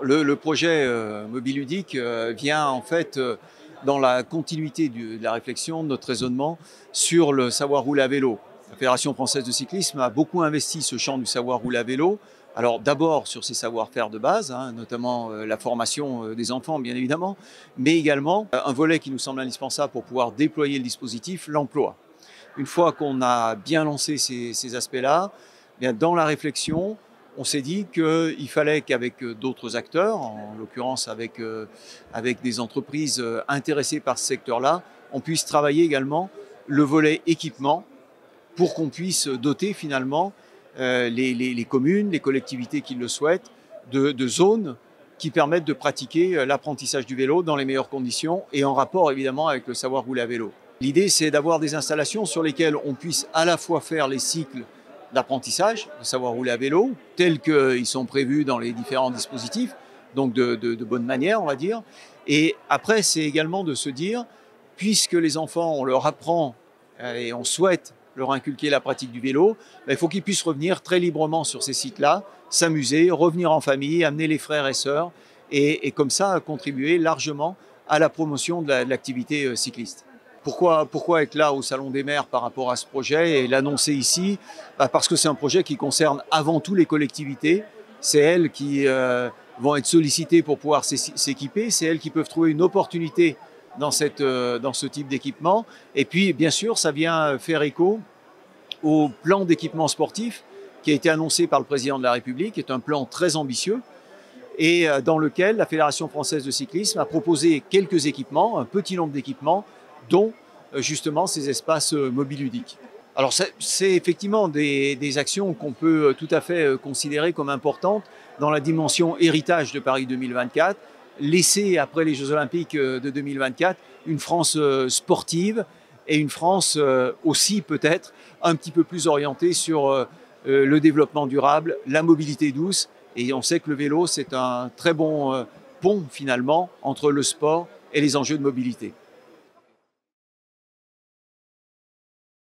Le projet Mobiludique vient en fait dans la continuité de la réflexion, de notre raisonnement sur le savoir rouler à vélo. La Fédération française de cyclisme a beaucoup investi ce champ du savoir rouler à vélo. Alors d'abord sur ses savoir-faire de base, notamment la formation des enfants bien évidemment, mais également un volet qui nous semble indispensable pour pouvoir déployer le dispositif, l'emploi. Une fois qu'on a bien lancé ces aspects-là, bien dans la réflexion, on s'est dit qu'il fallait qu'avec d'autres acteurs, en l'occurrence avec des entreprises intéressées par ce secteur-là, on puisse travailler également le volet équipement pour qu'on puisse doter finalement les communes, les collectivités qui le souhaitent, de zones qui permettent de pratiquer l'apprentissage du vélo dans les meilleures conditions et en rapport évidemment avec le savoir rouler à vélo. L'idée, c'est d'avoir des installations sur lesquelles on puisse à la fois faire les cycles d'apprentissage, de savoir rouler à vélo, tels qu'ils sont prévus dans les différents dispositifs, donc de bonne manière, on va dire. Et après, c'est également de se dire, puisque les enfants, on leur apprend et on souhaite leur inculquer la pratique du vélo, il faut qu'ils puissent revenir très librement sur ces sites-là, s'amuser, revenir en famille, amener les frères et sœurs, et comme ça contribuer largement à la promotion de l'activité cycliste. Pourquoi être là au Salon des maires par rapport à ce projet et l'annoncer ici? Parce que c'est un projet qui concerne avant tout les collectivités. C'est elles qui vont être sollicitées pour pouvoir s'équiper. C'est elles qui peuvent trouver une opportunité dans ce type d'équipement. Et puis, bien sûr, ça vient faire écho au plan d'équipement sportif qui a été annoncé par le président de la République, qui est un plan très ambitieux et dans lequel la Fédération française de cyclisme a proposé quelques équipements, un petit nombre d'équipements, dont justement ces espaces mobiludiques. Alors c'est effectivement des actions qu'on peut tout à fait considérer comme importantes dans la dimension héritage de Paris 2024, laisser après les Jeux Olympiques de 2024 une France sportive et une France aussi peut-être un petit peu plus orientée sur le développement durable, la mobilité douce. Et on sait que le vélo, c'est un très bon pont finalement entre le sport et les enjeux de mobilité.